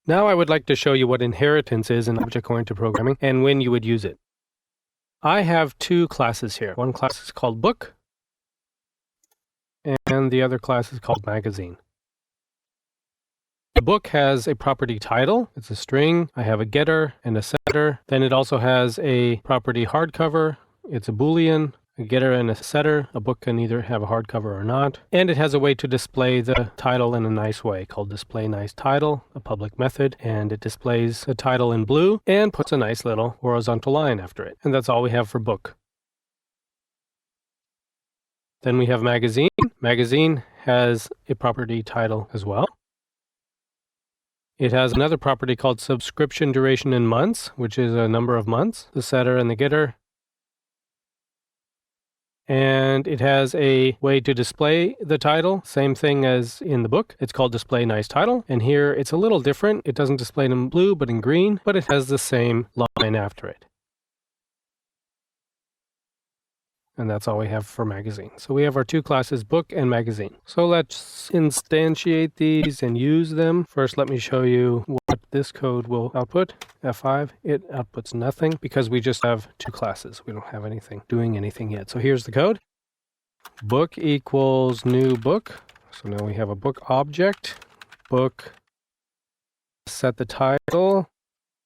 Now I would like to show you what inheritance is in object-oriented programming and when you would use it. I have two classes here. One class is called book, and the other class is called magazine. The book has a property title. It's a string. I have a getter and a setter. Then it also has a property hardcover. It's a Boolean. A getter and a setter. A book can either have a hardcover or not. And it has a way to display the title in a nice way called display nice title, a public method. And it displays the title in blue and puts a nice little horizontal line after it. And that's all we have for book. Then we have magazine. Magazine has a property title as well. It has another property called subscription duration in months, which is a number of months, the setter and the getter. And it has a way to display the title, same thing as in the book. It's called display nice title. And here it's a little different. It doesn't display it in blue, but in green, but it has the same line after it. And that's all we have for magazine. So we have our two classes, book and magazine. So let's instantiate these and use them. First, let me show you what this code will output. F5, it outputs nothing because we just have two classes. We don't have anything doing anything yet. So here's the code. Book equals new book. So now we have a book object. Book, set the title.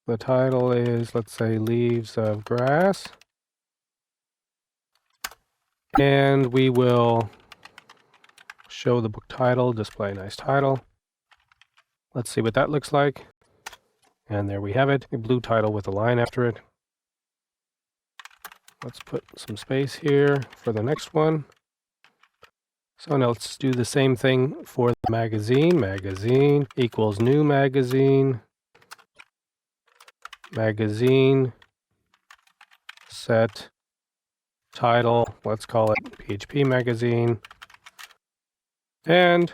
The title is, let's say, leaves of grass. And we will show the book title, display nice title. Let's see what that looks like. And there we have it, a blue title with a line after it. Let's put some space here for the next one. So now let's do the same thing for the magazine. Magazine equals new magazine. Magazine set title, let's call it PHP magazine. And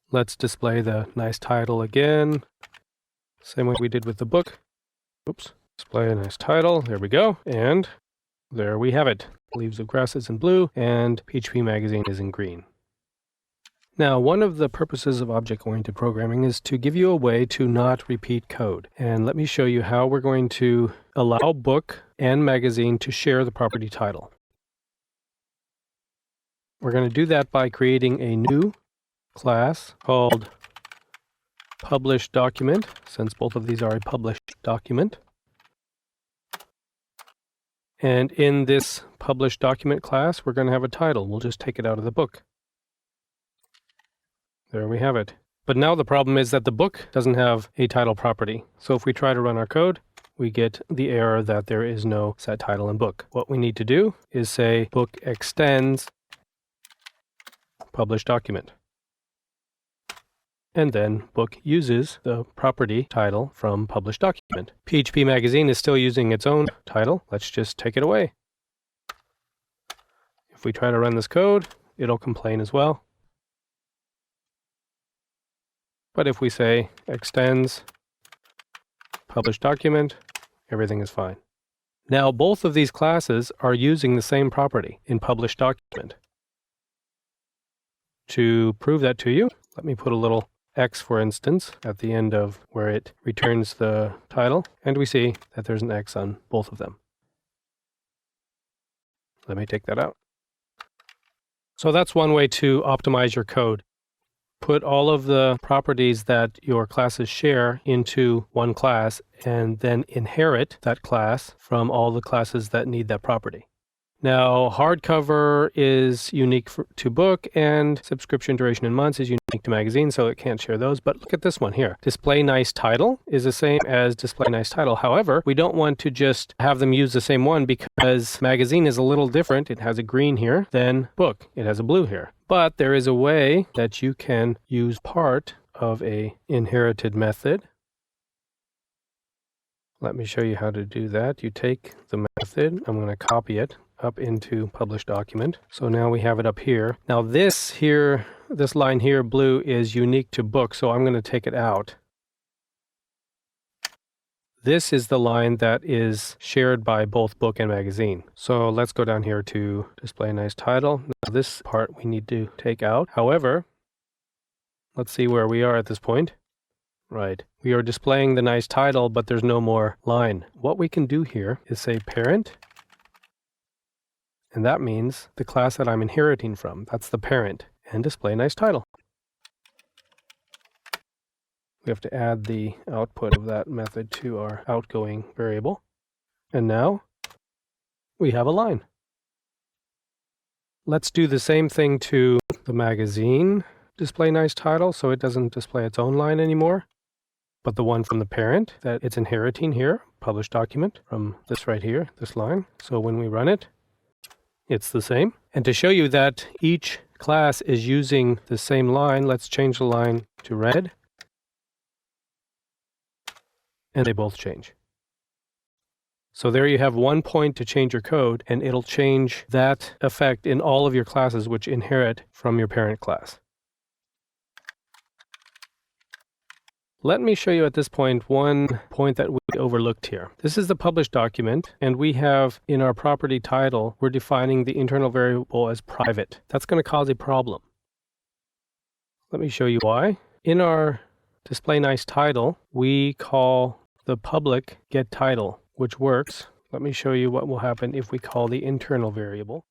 let's display the nice title again. Same way we did with the book. Oops. Display a nice title. There we go. And there we have it. Leaves of grass is in blue and PHP magazine is in green. Now, one of the purposes of object-oriented programming is to give you a way to not repeat code. And let me show you how we're going to allow book and magazine to share the property title. We're going to do that by creating a new class called published document, since both of these are a published document. And in this published document class, we're going to have a title. We'll just take it out of the book. There we have it. But now the problem is that the book doesn't have a title property. So if we try to run our code, we get the error that there is no set title in book. What we need to do is say book extends published document. And then book uses the property title from published document. PHP magazine is still using its own title. Let's just take it away. If we try to run this code, it'll complain as well. But if we say extends published document, everything is fine. Now, both of these classes are using the same property in published document. To prove that to you, let me put a little X, for instance, at the end of where it returns the title, and we see that there's an X on both of them. Let me take that out. So that's one way to optimize your code. Put all of the properties that your classes share into one class and then inherit that class from all the classes that need that property. Now, hardcover is unique to book and subscription duration in months is unique to magazine, so it can't share those. But look at this one here. Display nice title is the same as display nice title. However, we don't want to just have them use the same one because magazine is a little different. It has a green here than book. It has a blue here. But there is a way that you can use part of a inherited method. Let me show you how to do that. You take the method, I'm going to copy it up into published document. So now we have it up here. Now this line here, blue, is unique to book, so I'm going to take it out. This is the line that is shared by both book and magazine. So let's go down here to display a nice title. Now this part we need to take out. However, let's see where we are at this point. Right. We are displaying the nice title, but there's no more line. What we can do here is say parent, and that means the class that I'm inheriting from. That's the parent, and display nice title. We have to add the output of that method to our outgoing variable. And now we have a line. Let's do the same thing to the magazine display nice title, so it doesn't display its own line anymore, but the one from the parent that it's inheriting here, published document, from this right here, this line. So when we run it, it's the same. And to show you that each class is using the same line, let's change the line to red. And they both change. So there you have 1 point to change your code, and it'll change that effect in all of your classes which inherit from your parent class. Let me show you at this point one point that we overlooked here. This is the published document, and we have in our property title, we're defining the internal variable as private. That's going to cause a problem. Let me show you why. In our display nice title, we call the public get title, which works. Let me show you what will happen if we call the internal variable.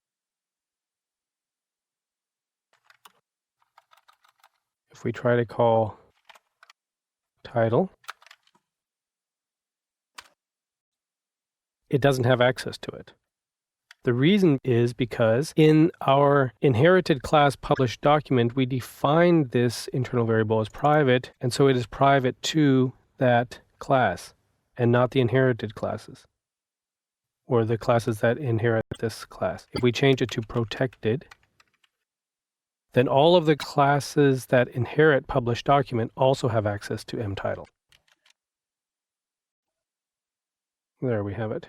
If we try to call title, it doesn't have access to it. The reason is because in our inherited class published document, we defined this internal variable as private, and so it is private to that class and not the inherited classes or the classes that inherit this class. If we change it to protected, then all of the classes that inherit published document also have access to mtitle. There we have it.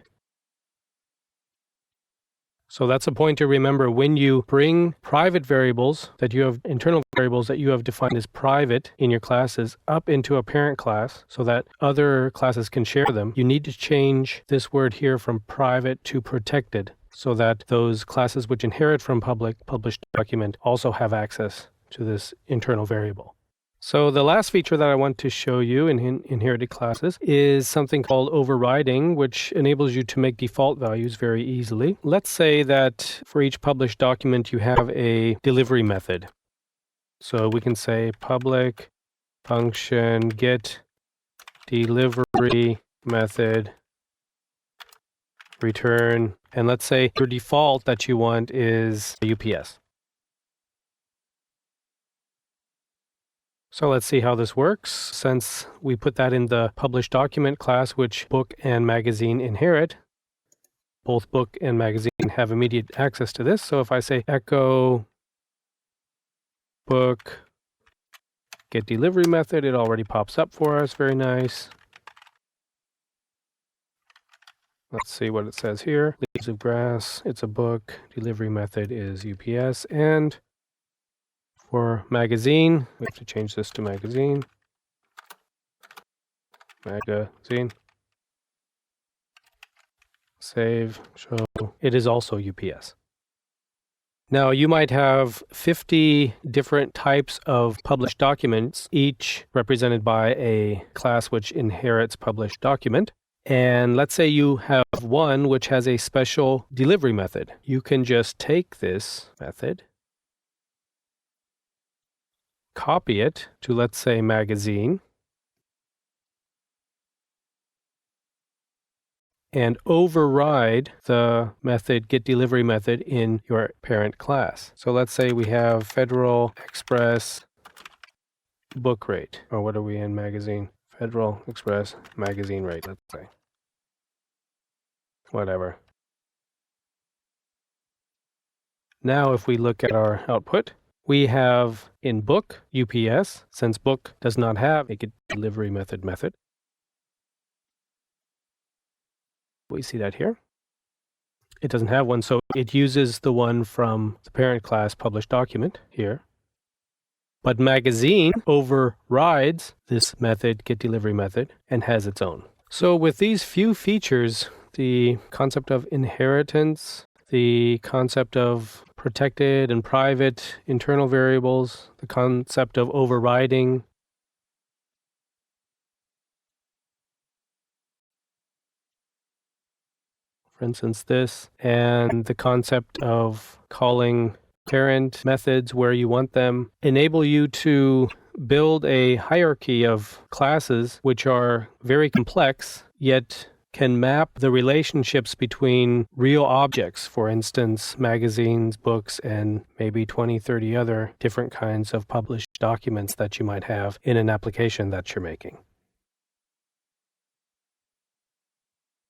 So that's a point to remember when you bring private variables that you have, internal variables that you have defined as private in your classes up into a parent class so that other classes can share them. You need to change this word here from private to protected so that those classes which inherit from published document also have access to this internal variable. So the last feature that I want to show you in inherited classes is something called overriding, which enables you to make default values very easily. Let's say that for each published document you have a delivery method. So we can say public function get delivery method return, and let's say your default that you want is UPS. So let's see how this works. Since we put that in the published document class, which book and magazine inherit, both book and magazine have immediate access to this. So if I say echo book get delivery method, it already pops up for us. Very nice. Let's see what it says here. Leaves of grass, it's a book. Delivery method is UPS. And for magazine, we have to change this to magazine. Magazine. Save, show. It is also UPS. Now, you might have 50 different types of published documents, each represented by a class which inherits published document. And let's say you have one which has a special delivery method. You can just take this method, copy it to, let's say, magazine, and override the method getDelivery method in your parent class. So let's say we have Federal Express book rate, or what are we in magazine? Federal Express magazine rate, let's say. Whatever. Now if we look at our output, we have in book UPS, since book does not have a getDelivery method. We see that here. It doesn't have one, so it uses the one from the parent class published document here. But magazine overrides this method, getDelivery method, and has its own. So with these few features, the concept of inheritance, the concept of protected and private internal variables, the concept of overriding, for instance this, and the concept of calling parent methods where you want them enable you to build a hierarchy of classes which are very complex, yet can map the relationships between real objects, for instance, magazines, books, and maybe 20, 30 other different kinds of published documents that you might have in an application that you're making.